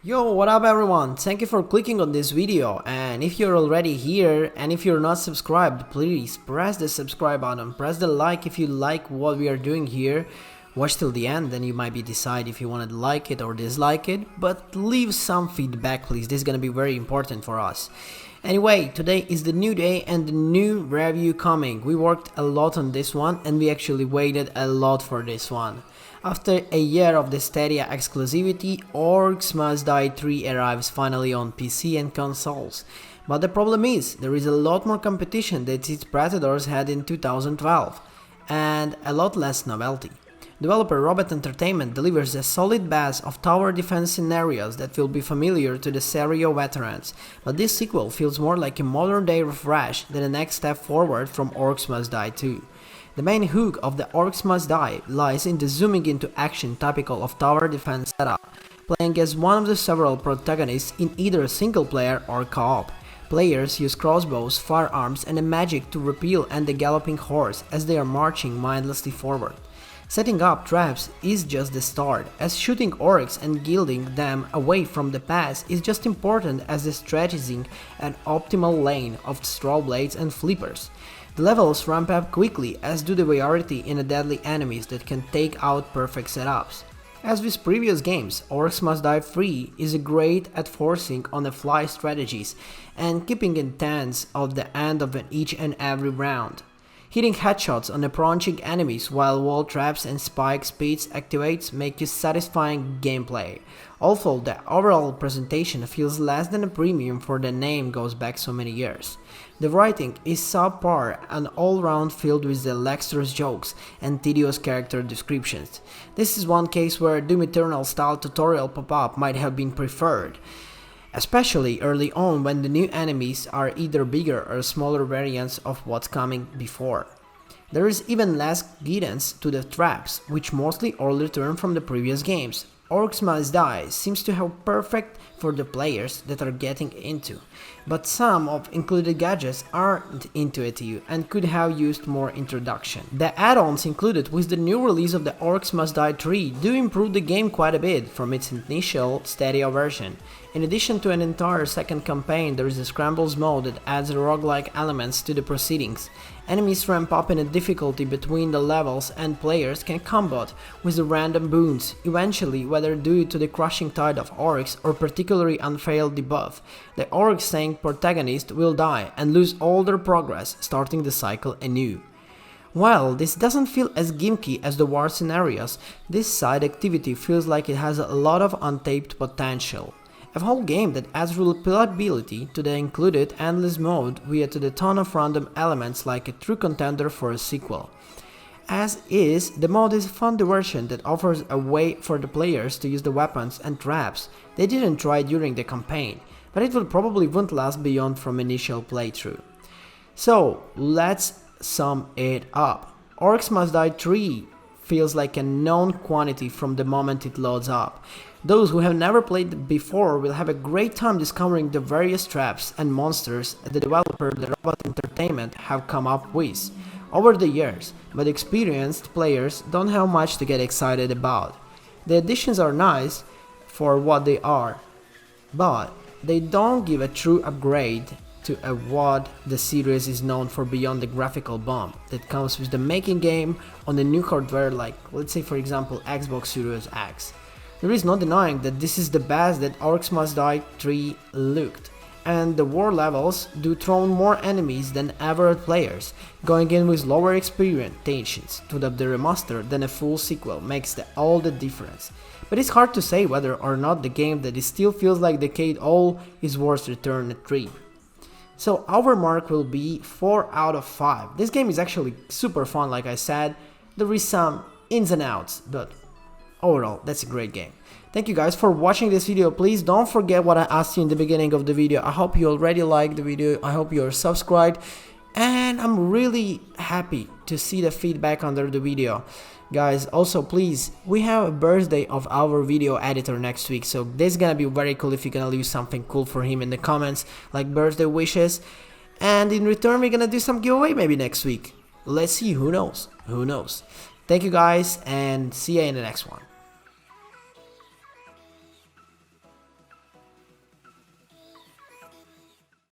Yo, what up everyone? Thank you for clicking on this video, and if you're already here and if you're not subscribed, please press the subscribe button, press the like if you like what we are doing here. Watch till the end, then you might decide if you want to like it or dislike it, but leave some feedback please, this is gonna be very important for us. Anyway, today is the new day and the new review coming. We worked a lot on this one and we actually waited a lot for this one. After a year of the Stadia exclusivity, Orcs Must Die 3 arrives finally on PC and consoles. But the problem is, there is a lot more competition that its predecessors had in 2012, and a lot less novelty. Developer Robot Entertainment delivers a solid base of tower defense scenarios that will be familiar to the Serio veterans, but this sequel feels more like a modern day refresh than the next step forward from Orcs Must Die 2. The main hook of the Orcs Must Die lies in the zooming into action typical of tower defense setup, playing as one of the several protagonists in either single player or co-op. Players use crossbows, firearms and a magic to repel the galloping hordes as they are marching mindlessly forward. Setting up traps is just the start, as shooting orcs and guiding them away from the pass is just important as the strategizing an optimal lane of straw blades and flippers. The levels ramp up quickly, as do the variety in the deadly enemies that can take out perfect setups. As with previous games, Orcs Must Die 3 is great at forcing on-the-fly strategies and keeping in tense at the end of each and every round. Hitting headshots on approaching enemies while wall traps and spike speeds activates make you satisfying gameplay, although the overall presentation feels less than a premium for the name goes back so many years. The writing is subpar and all-round filled with the dexterous jokes and tedious character descriptions. This is one case where Doom Eternal style tutorial pop-up might have been preferred, especially early on when the new enemies are either bigger or smaller variants of what's coming before. There is even less guidance to the traps, which mostly all return from the previous games. Orcs Must Die seems to have perfect for the players that are getting into, but some of included gadgets aren't intuitive and could have used more introduction. The add-ons included with the new release of the Orcs Must Die 3 do improve the game quite a bit from its initial Stadia version. In addition to an entire second campaign, there is a Scrambles mode that adds roguelike elements to the proceedings. Enemies ramp up in a difficulty between the levels and players can combat with the random boons, eventually whether due to the crushing tide of orcs or particularly unfair debuff. The orcs saying protagonist will die and lose all their progress, starting the cycle anew. While this doesn't feel as gimmicky as the war scenarios, this side activity feels like it has a lot of untapped potential. A whole game that adds replayability to the included endless mode via to the ton of random elements like a true contender for a sequel. As is, the mode is a fun diversion that offers a way for the players to use the weapons and traps they didn't try during the campaign, but it will probably won't last beyond from initial playthrough. So let's sum it up. Orcs Must Die 3 feels like a known quantity from the moment it loads up. Those who have never played before will have a great time discovering the various traps and monsters the developer the Robot Entertainment have come up with over the years, but experienced players don't have much to get excited about. The additions are nice for what they are, but they don't give a true upgrade to what the series is known for beyond the graphical bump that comes with the making game on the new hardware like, let's say for example, Xbox Series X. There is no denying that this is the best that Orcs Must Die 3 looked, and the war levels do throw more enemies than ever at players. Going in with lower experience to the remaster than a full sequel makes all the difference. But it's hard to say whether or not the game that still feels like Decade All is worth return at 3. So our mark will be 4 out of 5. This game is actually super fun, like I said. There is some ins and outs, but overall, that's a great game. Thank you guys for watching this video. Please don't forget what I asked you in the beginning of the video. I hope you already liked the video. I hope you're subscribed. And I'm really happy to see the feedback under the video. Guys, also please, we have a birthday of our video editor next week. So this is gonna be very cool if you're gonna leave something cool for him in the comments, like birthday wishes. And in return, we're gonna do some giveaway maybe next week. Let's see, who knows? Who knows? Thank you guys and see you in the next one.